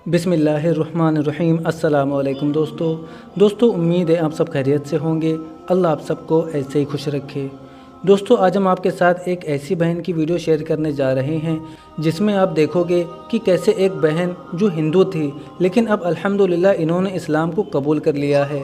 बिस्मिल्लाहिर्रहमानिर्रहीम। अस्सलाम वालेकुम दोस्तों उम्मीद है आप सब खैरियत से होंगे। अल्लाह आप सबको ऐसे ही खुश रखे। दोस्तों आज हम आपके साथ एक ऐसी बहन की वीडियो शेयर करने जा रहे हैं जिसमें आप देखोगे कि कैसे एक बहन जो हिंदू थी लेकिन अब अल्हम्दुलिल्लाह इन्होंने इस्लाम को कबूल कर लिया है।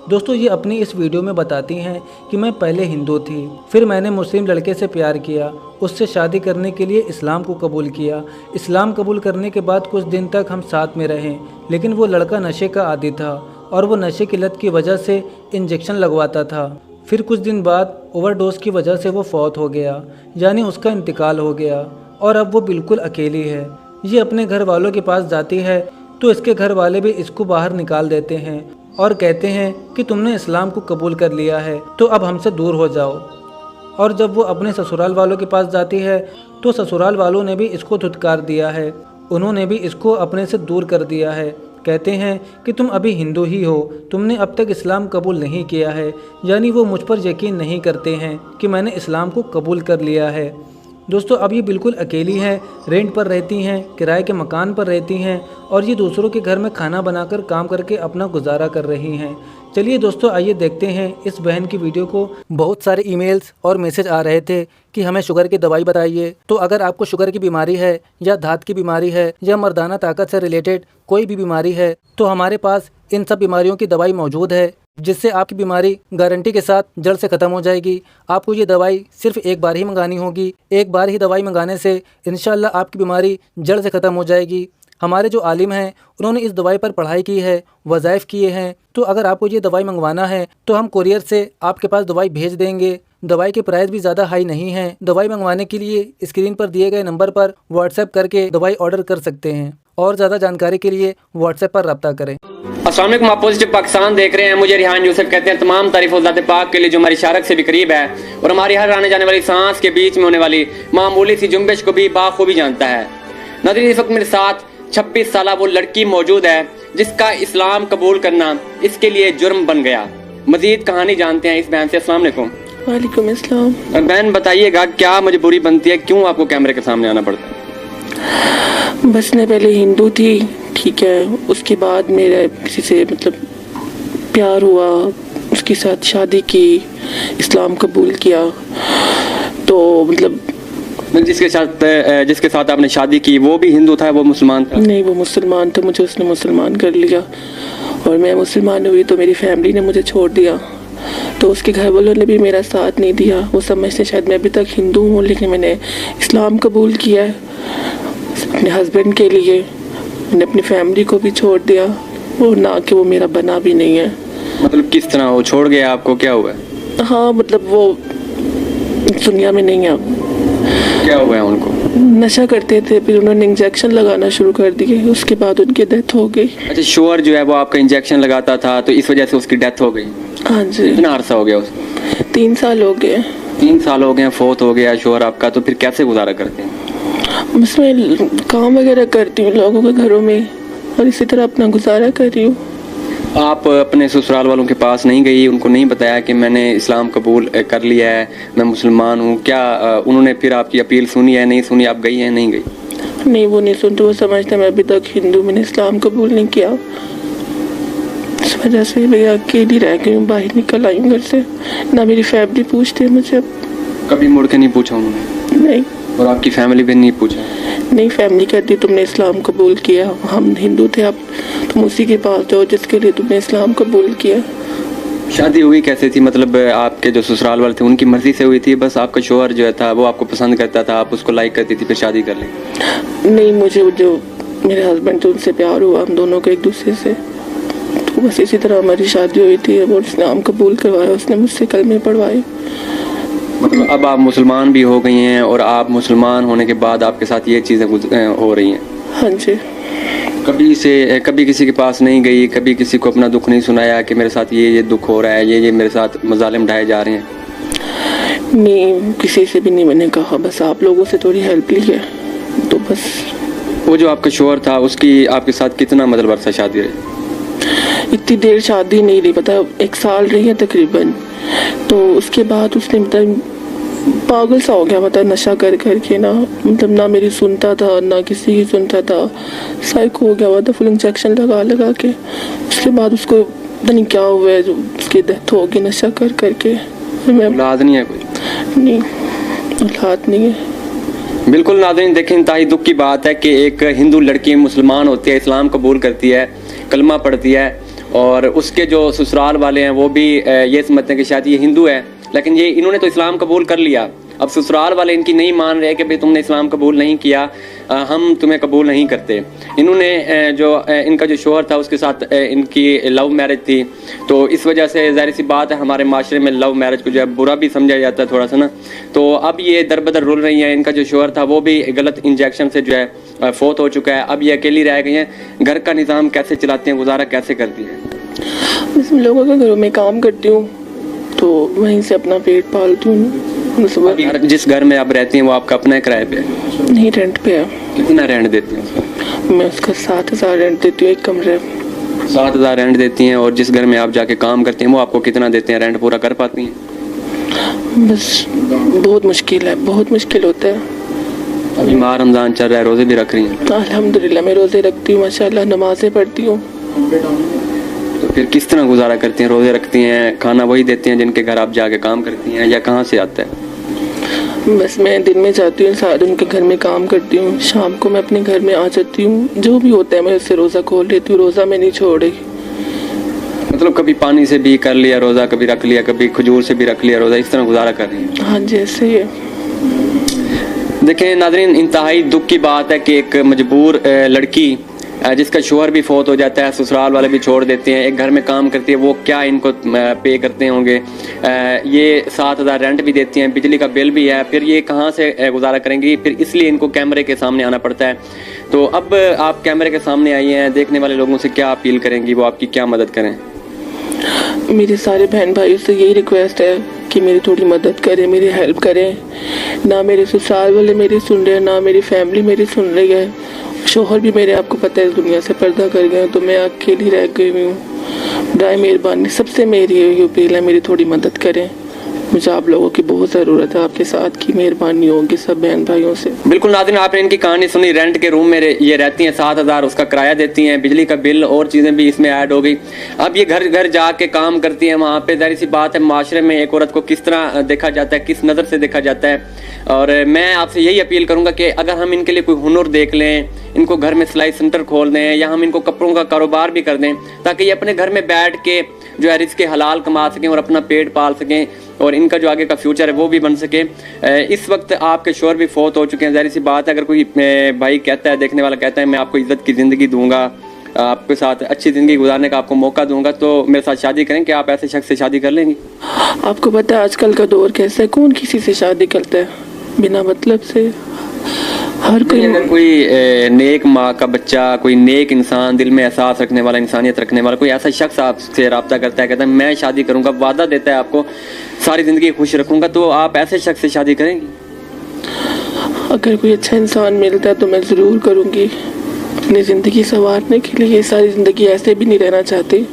दोस्तों ये अपनी इस वीडियो में बताती हैं कि मैं पहले हिंदू थी, फिर मैंने मुस्लिम लड़के से प्यार किया, उससे शादी करने के लिए इस्लाम को कबूल किया। इस्लाम कबूल करने के बाद कुछ दिन तक हम साथ में रहे, लेकिन वो लड़का नशे का आदी था और वो नशे की लत की वजह से इंजेक्शन लगवाता था। फिर कुछ दिन बाद ओवरडोज की वजह से वो फौत हो गया, यानी उसका इंतकाल हो गया और अब वो बिल्कुल अकेली है। ये अपने घर वालों के पास जाती है तो इसके घर वाले भी इसको बाहर निकाल देते हैं और कहते हैं कि तुमने इस्लाम को कबूल कर लिया है तो अब हमसे दूर हो जाओ। और जब वो अपने ससुराल वालों के पास जाती है तो ससुराल वालों ने भी इसको धुतकार दिया है, उन्होंने भी इसको अपने से दूर कर दिया है। कहते हैं कि तुम अभी हिंदू ही हो, तुमने अब तक इस्लाम कबूल नहीं किया है, यानी वो मुझ पर यकीन नहीं करते हैं कि मैंने इस्लाम को कबूल कर लिया है। दोस्तों अब ये बिल्कुल अकेली हैं, रेंट पर रहती हैं, किराए के मकान पर रहती हैं और ये दूसरों के घर में खाना बनाकर काम करके अपना गुजारा कर रही हैं। चलिए दोस्तों आइए देखते हैं इस बहन की वीडियो को। बहुत सारे ईमेल्स और मैसेज आ रहे थे कि हमें शुगर की दवाई बताइए। तो अगर आपको शुगर की बीमारी है या धात की बीमारी है या मर्दाना ताकत से रिलेटेड कोई भी बीमारी है तो हमारे पास इन सब बीमारियों की दवाई मौजूद है, जिससे आपकी बीमारी गारंटी के साथ जड़ से ख़त्म हो जाएगी। आपको ये दवाई सिर्फ एक बार ही मंगानी होगी। एक बार ही दवाई मंगाने से इंशाल्लाह आपकी बीमारी जड़ से ख़त्म हो जाएगी। हमारे जो आलिम हैं उन्होंने इस दवाई पर पढ़ाई की है, वज़ाइफ किए हैं। तो अगर आपको ये दवाई मंगवाना है तो हम कोरियर से आपके पास दवाई भेज देंगे। दवाई के प्राइस भी ज़्यादा हाई नहीं हैं। दवाई मंगवाने के लिए स्क्रीन पर दिए गए नंबर पर व्हाट्सएप करके दवाई ऑर्डर कर सकते हैं और ज़्यादा जानकारी के लिए व्हाट्सएप पर रब्ता करें। अस्सलाम वालेकुम, आप पॉजिटिव पाकिस्तान देख रहे हैं। मुझे रिहान यूसुफ कहते हैं। तमाम तारीफ ज़ात पाक के लिए जो हमारी शारक से भी करीब है और हमारी हर आने जाने वाली सांस के बीच में होने वाली मामूली सी जुम्बिश को भी बाखूबी जानता है। नाज़रीन इस वक्त मेरे साथ 26 साल वो लड़की मौजूद है जिसका इस्लाम कबूल करना इसके लिए जुर्म बन गया। मजीद कहानी जानते हैं इस बहन से। अस्सलाम वालेकुम। वालेकुम अस्सलाम। बहन बताइएगा क्या मजबूरी बनती है, क्यों आपको कैमरे के सामने आना पड़ता है? बस मैं पहले हिंदू थी, ठीक है, उसके बाद मेरा किसी से मतलब प्यार हुआ, उसके साथ शादी की, इस्लाम कबूल किया। तो मतलब जिसके साथ आपने शादी की वो भी हिंदू था, वो मुसलमान था? नहीं, वो मुसलमान था, मुझे उसने मुसलमान कर लिया और मैं मुसलमान हुई तो मेरी फैमिली ने मुझे छोड़ दिया। तो उसके घर वालों ने भी मेरा साथ नहीं दिया। वो समझते शायद मैं अभी तक हिंदू हूँ, लेकिन मैंने इस्लाम कबूल किया है अपने हस्बैंड के लिए। मैंने अपनी फैमिली को भी छोड़ दिया और ना कि वो मेरा बना भी नहीं है। मतलब किस तरह वो छोड़ गया आपको, क्या हुआ? हाँ मतलब वो दुनिया में नहीं है। क्या हुआ है उनको? नशा करते थे, फिर उन्होंने इंजेक्शन लगाना शुरू कर दिए, उसके बाद उनकी डेथ हो गई। अच्छा, शोहर जो है वो आपका इंजेक्शन लगाता था तो इस वजह से उसकी डेथ हो गई? हाँ जी। कितना अरसा हो गया उसको? 3 साल हो गए। 3 साल हो गए, फौत हो गया शोहर आपका, तो फिर कैसे गुजारा करते हैं? बस मैं काम वगैरह करती हूँ लोगों के घरों में और इसी तरह अपना गुजारा कर रही हूँ। आप अपने ससुराल वालों के पास नहीं गई, उनको नहीं बताया कि मैंने इस्लाम कबूल कर लिया है, मैं मुसलमान हूँ? क्या उन्होंने फिर आपकी अपील सुनी है, नहीं सुनी? आप गई हैं, नहीं गई? नहीं, वो नहीं सुनते, वो समझते मैं अभी तक हिंदू, मैंने इस्लाम कबूल नहीं किया। इस वजह से मैं अकेली रह गई हूँ, बाहर निकल आई हूँ घर से। ना मेरी फैमिली पूछती है मुझे अब। कभी मुड़ के नहीं पूछा उन्होंने? नहीं। और आपकी फैमिली भी नहीं पूछा? नहीं, फैमिली कहती तुमने इस्लाम कबूल किया, हम हिंदू थे, अब तुम उसी के पास जाओ जिसके लिए तुमने इस्लाम कबूल किया। शादी हुई कैसे थी? मतलब आपके जो ससुराल वाले थे उनकी मर्जी से हुई थी? बस आपका शोहर जो था वो आपको पसंद करता था, आप उसको लाइक करती थी, फिर शादी कर ली? नहीं, मुझे जो मेरे हस्बैंड थे उनसे प्यार हुआ, हम दोनों को एक दूसरे से, तो बस इसी तरह हमारी शादी हुई थी। वो इस्लाम कबूल करवाया उसने मुझसे, कलमे पढ़वाए। मतलब अब आप मुसलमान भी हो गई हैं और आप मुसलमान होने के बाद आपके साथ ये चीज़ें हो रही हैं? हाँ जी। कभी किसी के पास नहीं गई, कभी किसी को अपना दुख नहीं सुनाया कि मेरे साथ ये दुख हो रहा है, ये मेरे साथ मजालिम ढाए जा रहे हैं? नहीं, किसी से भी नहीं मैंने कहा, बस आप लोगों से थोड़ी हेल्प ली है तो बस। वो जो आपका शोहर था उसकी आपके साथ कितना मतलब अरसा शादी रही? इतनी देर शादी नहीं रही, पता 1 साल रही है तकरीबन। तो उसके बाद उसने मतलब पागल सा हो गया, मतलब नशा कर कर के ना, मतलब ना मेरी सुनता था ना किसी की सुनता था, साइको हो गया हुआ था, फुल इंजेक्शन लगा लगा के। उसके बाद उसको पता नहीं क्या हुआ है, जो उसकी डेथ हो गई नशा कर कर के। मैं औलाद नहीं है कोई? नहीं, औलाद नहीं है। बिल्कुल नाज़रीन, देखें इंतहाई दुख की बात है कि एक हिंदू लड़की मुसलमान होती है, इस्लाम कबूल करती है, कलमा पढ़ती है, और उसके जो ससुराल वाले हैं वो भी ये समझते हैं कि शायद ये हिंदू है, लेकिन ये इन्होंने तो इस्लाम कबूल कर लिया। अब ससुराल वाले इनकी नहीं मान रहे कि भाई तुमने इस्लाम कबूल नहीं किया, हम तुम्हें कबूल नहीं करते। इन्होंने इनका जो शोहर था उसके साथ इनकी लव मैरिज थी, तो इस वजह से ज़ाहिर सी बात है हमारे माशरे में लव मैरिज को जो है बुरा भी समझा जाता है थोड़ा सा ना। तो अब ये दर बदर रुल रही हैं। इनका जो शोहर था वो भी गलत इंजेक्शन से जो है फौत हो चुका है। अब ये अकेली रह गई हैं। घर का निज़ाम कैसे चलाती हैं, गुजारा कैसे करती हैं? जिस लोगों के घरों में काम करती हूँ तो वहीं से अपना पेट पालती हूँ। जिस घर में आप रहती हैं वो आपका अपना किराए पे है? नहीं, रेंट पे है। कितना रेंट देती हैं? मैं उसका 7,000 रेंट देती हूँ, एक कमरे। 7,000 रेंट देती हैं। और जिस घर में आप जाके काम करती हैं वो आपको कितना देते हैं? रेंट पूरा कर पाती हैं? बस बहुत मुश्किल है, बहुत मुश्किल होता है। अभी माह रमज़ान चल रहा है, रोज़े भी रख रही हैं? अल्हम्दुलिल्लाह मैं रोज़े रखती हूँ, माशाल्लाह नमाज़ें पढ़ती हूँ। तो फिर किस तरह गुजारा करती हैं? रोज़े रखती हैं, खाना वही देती हैं जिनके घर आप जाके काम करती हैं, या कहाँ से आता है? बस मैं दिन में जाती हूँ, सारे उनके घर में काम करती हूँ, शाम को मैं अपने घर में आ जाती हूँ। जो भी होता है मैं उससे रोज़ा खोल लेती हूँ, रोज़ा मैं नहीं छोड़ रही। मतलब कभी पानी से भी कर लिया रोज़ा, कभी रख लिया, कभी खजूर से भी रख लिया रोज़ा, इस तरह गुजारा कर रही हैं? हाँ जी, ऐसे ही है। देखें नाज़रीन, इंतहाई दुख की बात है कि एक मजबूर लड़की जिसका शोहर भी फौत हो जाता है, ससुराल वाले भी छोड़ देते हैं, एक घर में काम करती है, वो क्या इनको पे करते होंगे? ये 7,000 रेंट भी देती हैं, बिजली का बिल भी है, फिर ये कहाँ से गुजारा करेंगी? फिर इसलिए इनको कैमरे के सामने आना पड़ता है। तो अब आप कैमरे के सामने आई हैं, देखने वाले लोगों से क्या अपील करेंगी, वो आपकी क्या मदद करें? मेरे सारे बहन भाइयों से यही रिक्वेस्ट है कि मेरी थोड़ी मदद करें, मेरी हेल्प करें। ना मेरे ससुराल वाले मेरी सुन रहे हैं, ना मेरी फैमिली मेरी सुन रही है। शोहर भी मेरे, आपको पता है, इस दुनिया से पर्दा कर गए, तो मैं अकेली रह गई हूँ। बराए मेहरबानी सबसे मेरी ये अपील है, मेरी थोड़ी मदद करें। मुझे आप लोगों की बहुत ज़रूरत है, आपके साथ की मेहरबानी होगी सब बहन भाइयों से। बिल्कुल नाज़रीन, आपने इनकी कहानी सुनी। रेंट के रूम में ये रहती हैं, 7,000 उसका किराया देती हैं, बिजली का बिल और चीज़ें भी इसमें ऐड हो गई। अब ये घर घर जाके काम करती हैं वहाँ पे। ज़ाहिर सी बात है माशरे में एक औरत को किस तरह देखा जाता है, किस नज़र से देखा जाता है। और मैं आपसे यही अपील करूँगा कि अगर हम इनके लिए कोई हुनर देख लें, इनको घर में सिलाई सेंटर खोल दें, या हम इनको कपड़ों का कारोबार भी कर दें, ताकि ये अपने घर में बैठ के जो है रिज़्क़ हलाल कमा सकें और अपना पेट पाल सकें, और इनका जो आगे का फ्यूचर है वो भी बन सके। इस वक्त आपके शोहर भी फौत हो चुके हैं। ज़ाहिर सी बात है अगर कोई भाई कहता है, देखने वाला कहता है मैं आपको इज़्ज़त की ज़िंदगी दूंगा, आपके साथ अच्छी ज़िंदगी गुजारने का आपको मौका दूंगा, तो मेरे साथ शादी करें, क्या आप ऐसे शख्स से शादी कर लेंगी? आपको पता है आजकल का दौर कैसा है, कौन किसी से शादी करता है बिना मतलब से? हर कोई अगर कोई नेक माँ का बच्चा, कोई नेक इंसान, दिल में एहसास रखने वाला, इंसानियत रखने वाला कोई ऐसा शख्स आपसे रब्ता करता है, कहता है मैं शादी करूंगा, वादा देता है आपको सारी ज़िंदगी खुश रखूंगा, तो आप ऐसे शख्स से शादी करेंगी? अगर कोई अच्छा इंसान मिलता है तो मैं ज़रूर करूँगी। अपनी ज़िंदगी संवारने के लिए सारी ज़िंदगी ऐसे भी नहीं रहना चाहती।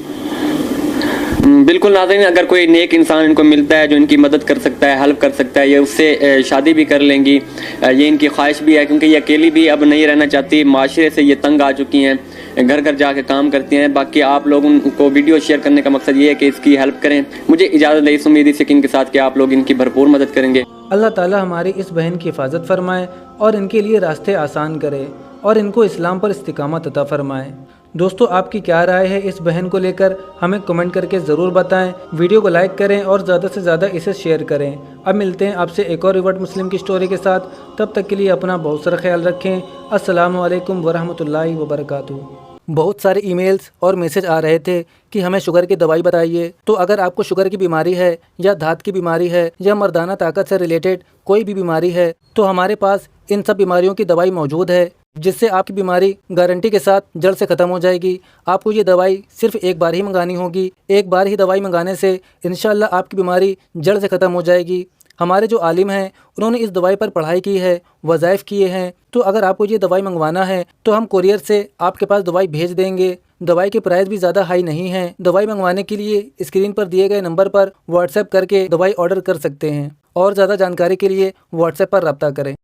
बिल्कुल नाज़रीन, अगर कोई नेक इंसान इनको मिलता है जो इनकी मदद कर सकता है, हेल्प कर सकता है, ये उससे शादी भी कर लेंगी। ये इनकी ख्वाहिश भी है, क्योंकि ये अकेली भी अब नहीं रहना चाहती, माशरे से ये तंग आ चुकी हैं, घर घर जाके काम करती हैं। बाकी आप लोगों को वीडियो शेयर करने का मकसद ये है कि इसकी हेल्प करें। मुझे इजाज़त दें इस उम्मीद से इनके साथ कि आप लोग इनकी भरपूर मदद करेंगे। अल्लाह ताला हमारी इस बहन की हिफाजत फरमाए और इनके लिए रास्ते आसान करे और इनको इस्लाम पर इस्तिकामत अता फरमाए। दोस्तों, आपकी क्या राय है इस बहन को लेकर, हमें कमेंट करके ज़रूर बताएं। वीडियो को लाइक करें और ज़्यादा से ज़्यादा इसे शेयर करें। अब मिलते हैं आपसे एक और रिवर्ट मुस्लिम की स्टोरी के साथ। तब तक के लिए अपना बहुत सारा ख्याल रखें। अस्सलामु अलैकुम वरहमतुल्लाहि वबरकातुहू। बहुत सारे ईमेल्स और मैसेज आ रहे थे कि हमें शुगर की दवाई बताइए। तो अगर आपको शुगर की बीमारी है, या धात की बीमारी है, या मर्दाना ताकत से रिलेटेड कोई भी बीमारी है, तो हमारे पास इन सब बीमारियों की दवाई मौजूद है, जिससे आपकी बीमारी गारंटी के साथ जड़ से ख़त्म हो जाएगी। आपको ये दवाई सिर्फ एक बार ही मंगानी होगी। एक बार ही दवाई मंगाने से इंशाल्लाह आपकी बीमारी जड़ से ख़त्म हो जाएगी। हमारे जो आलिम हैं उन्होंने इस दवाई पर पढ़ाई की है, वज़ाइफ किए हैं। तो अगर आपको ये दवाई मंगवाना है तो हम कोरियर से आपके पास दवाई भेज देंगे। दवाई के प्राइस भी ज़्यादा हाई नहीं हैं। दवाई मंगवाने के लिए स्क्रीन पर दिए गए नंबर पर व्हाट्सएप करके दवाई ऑर्डर कर सकते हैं। اور زیادہ جانکاری کے لیے واٹس ایپ پر رابطہ کریں۔